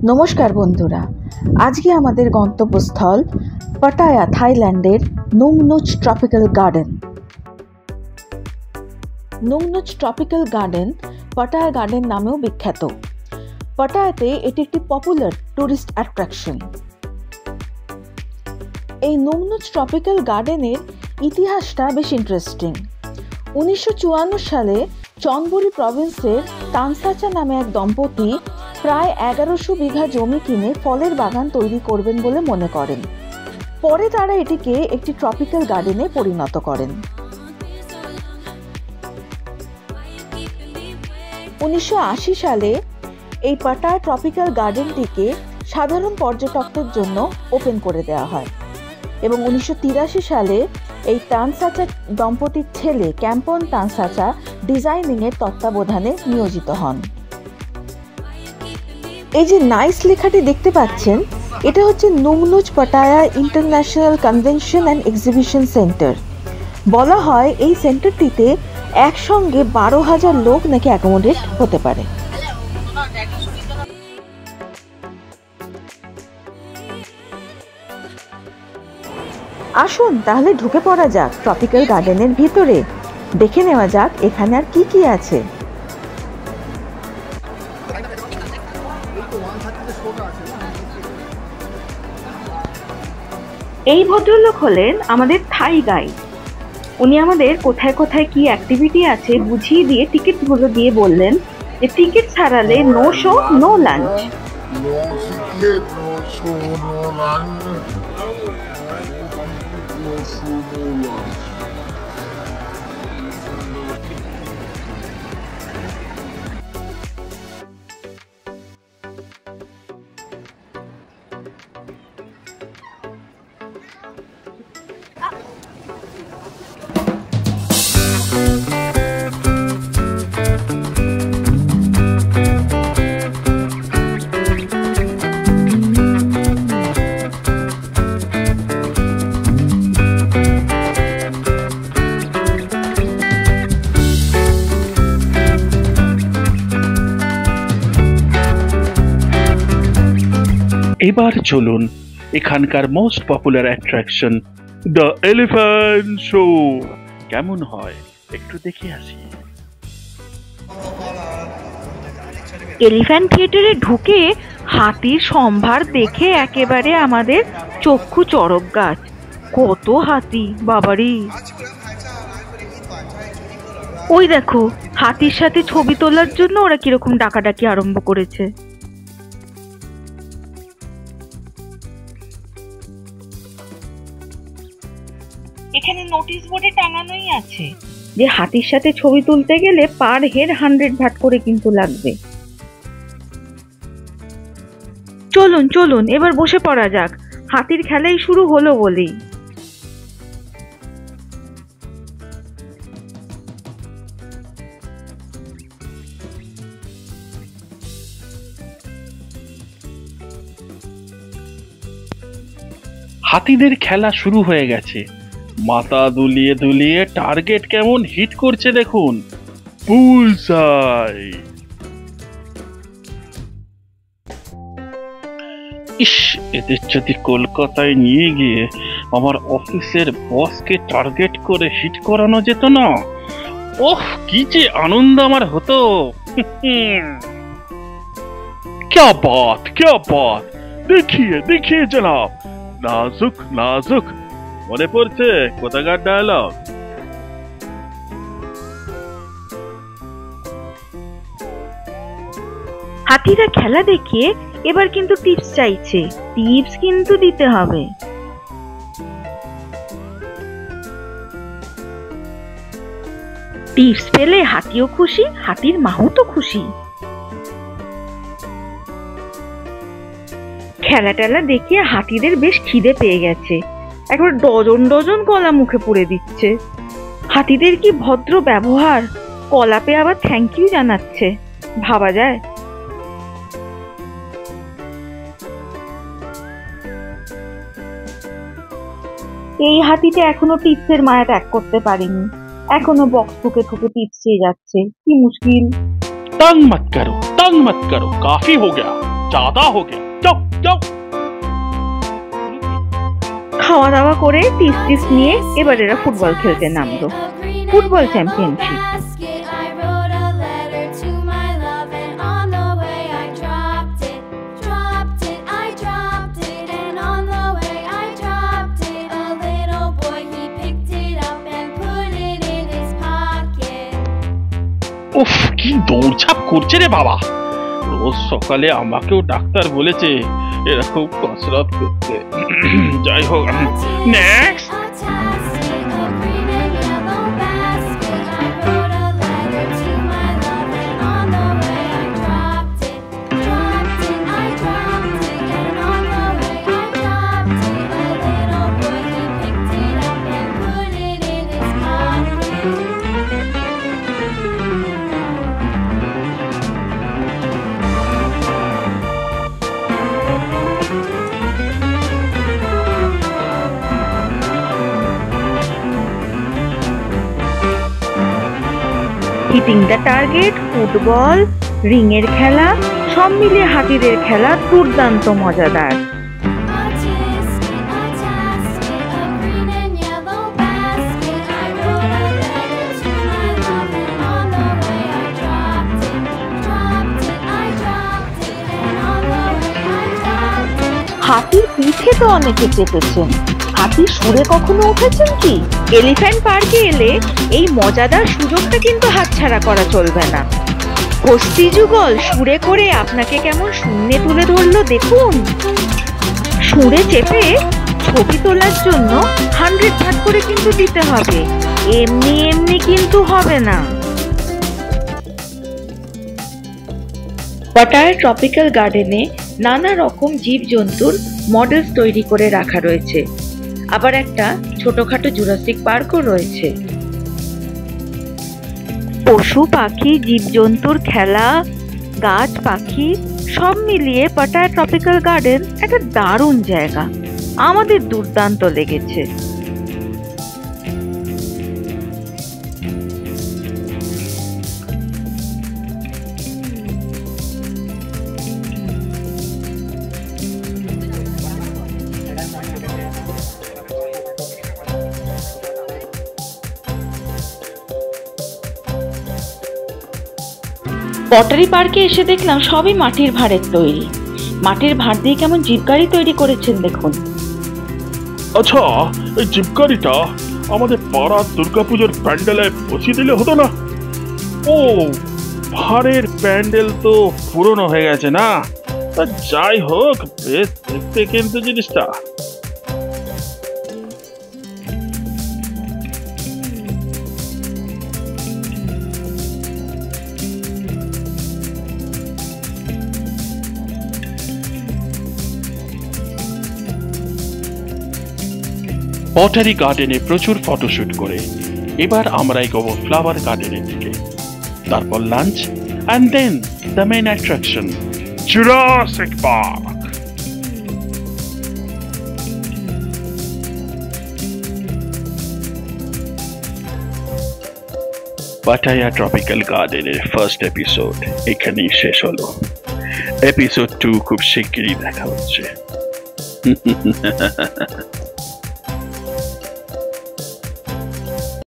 নমস্কার বন্ধুরা, আজকে আমাদের গন্তব্যস্থল পাটায়া, থাইল্যান্ডের Nong Nooch tropical garden. Nong Nooch tropical garden Pattaya garden নামেও বিখ্যাত। পাটায়াতে এটি একটি পপুলার টুরিস্ট অ্যাট্রাকশন। এই নুংনুচ ট্রপিক্যাল গার্ডেনের ইতিহাসটা বেশ ইন্টারেস্টিং। 1954 সালে চনবুরি প্রভিন্সের তানসাচা নামে এক দম্পতি প্রায় 1100 বিঘা জমি কিনে ফলের বাগান তৈরি করবেন বলে মনে করেন। পরে তারা এটিকে একটি ট্রপিক্যাল গার্ডেনে পরিণত করেন। 1980 সালে এই পাটায়া ট্রপিক্যাল গার্ডেনটিকে সাধারণ পর্যটকদের জন্য ওপেন করে দেওয়া হয় এবং 1983 সালে এই তানসাচা দম্পতির ছেলে ক্যাম্পন তানসাচা ডিজাইনিংয়ের তত্ত্বাবধানে নিয়োজিত হন। এই যে নাইস লেখাটি দেখতে পাচ্ছেন, এটা হচ্ছে Nong Nooch Pattaya international convention and exhibition centre. বলা হয় এই সেন্টারটিতে একসঙ্গে 12,000 লোক নাকি অ্যাকোমোডেট হতে পারে। আসুন তাহলে ঢুকে পড়া যাক ট্রপিক্যাল গার্ডেনের ভিতরে, দেখে নেওয়া যাক এখানে আর কি কি আছে। এই ভদ্রলোক হলেন আমাদের থাই গাইড। উনি আমাদের কোথায় কোথায় কি অ্যাক্টিভিটি আছে বুঝিয়ে দিয়ে টিকিটগুলো দিয়ে বললেন যে টিকিট ছাড়ালে নো শো নো লাঞ্চ। এবার চলুন এখানকার most popular attraction the elephant show কেমন হয় একটু দেখে আসি। এলিফ্যান্ট থিয়েটারে ঢুকে হাতির সম্ভার দেখে একেবারে আমাদের চক্ষু চড়ক গাছ। কত হাতি বাবারি! ওই দেখো, হাতির সাথে ছবি তোলার জন্য ওরা কিরকম ডাকাডাকি আরম্ভ করেছে। এখানে নোটিশ বোর্ডে টাঙানোই আছে যে হাতির সাথে ছবি তুলতে গেলে পার হেড 100 ভাট করে কিন্তু লাগবে। চলুন চলুন এবার বসে পড়া যাক, হাতির খেলাই শুরু হলো বলেই। হাতিদের খেলা শুরু হয়ে গেছে। মাথা দুলিয়ে দুলিয়ে টার্গেট কেমন হিট করছে দেখুন, বুলসআই। ইস, এদের যদি কলকাতায় নিয়ে গিয়ে আমার অফিসের বসকে টার্গেট করে হিট করানো যেত না, ওহ কি যে আনন্দ আমার হতো। क्या बात, দেখিয়ে দেখিয়ে জনাব, নাজুক নাজুক। মনে পড়ছে কোথাকার ডায়লগ? হাতিরা খেলা দেখিয়ে এবার কিন্তু টিপস চাইছে, টিপস কিন্তু দিতে হবে। টিপস পেলে হাতিও খুশি, হাতির মাও তো খুশি। খেলা টেলা দেখিয়ে হাতিদের বেশ খিদে পেয়ে গেছে, একবার ডজন ডজন কলা মুখে পুরে দিচ্ছে। হাতিদের কি ভদ্র ব্যবহার, কলা পেয়ে আবার থ্যাংক ইউ জানাচ্ছে, ভাবা যায়। এই হাতিটা এখনো টিপসের মায়া ত্যাগ করতে পারেনি, এখনো বক্স ঠুকে ঠুকে টিপস চেয়ে যাচ্ছে, কি মুশকিল। तंग मत करो, काफी हो गया, ज्यादा हो गया, जाओ जाओ। খাওয়া দাওয়া করে টিস টিস নিয়ে এবার এরা ফুটবল খেলতে নামলো। Football championship. উফ, কি দৌড়ঝাঁপ করছে রে বাবা। রোজ সকালে আমাকেও ডাক্তার বলেছে এরকম কসরত করতে। যাই হোক, next. Hitting the target, football, ring এর খেলা, সব মিলিয়ে হাতিদের খেলা দুর্দান্ত মজাদার। হাতির পিঠে তো অনেকে চেপেছেন, হাতির সুরে কখনো উঠেছেন কি? এলিফ্যান্ট পার্কে এলে এই মজাদার সুযোগটা কিন্তু হাতছাড়া করা চলবে না। হস্তি যুগল সুরে করে আপনাকে কেমন শূন্যে তুলে ধরলো দেখুন। সুরে চেপে ছবি তোলার জন্য 100 ভাগ করে কিন্তু দিতে হবে, এমনি এমনি কিন্তু হবে না। পাটায়া ট্রপিক্যাল গার্ডেনে নানা রকম জীবজন্তুর মডেলস তৈরি করে রাখা রয়েছে, আবার একটা ছোটখাটো জুরাসিক পার্কও রয়েছে। পশু পাখি জীবজন্তুর খেলা, গাছ পাখি সব মিলিয়ে পাটায়া ট্রপিক্যাল গার্ডেন একটা দারুণ জায়গা, আমাদের দুর্দান্ত লেগেছে। পটারি পার্কে এসে দেখলাম সবই মাটির ভাঁড়ের তৈরি। মাটির ভাঁড় দিয়ে কেমন জিপগাড়ি তৈরি করেছেন দেখুন। আচ্ছা, এই জিপগাড়িটা আমাদের পাড়ার দুর্গাপুজোর প্যান্ডেলে বসিয়ে দিলে হতো না? ও, ভাঁড়ের প্যান্ডেল তো পুরনো হয়ে গেছে না? তা যাই হোক, বেশ দেখতে কিন্তু জিনিসটা। পটারি গার্ডেনে প্রচুর ফটোশুট করে এবার আমরা এগোবো ফ্লাওয়ার গার্ডেনের দিকে, তারপর lunch and then the main attraction Jurassic Park. Pattaya tropical গার্ডেনের ফার্স্ট এপিসোড এখানেই শেষ হলো। এপিসোড 2 খুব শিগগিরই দেখা হচ্ছে।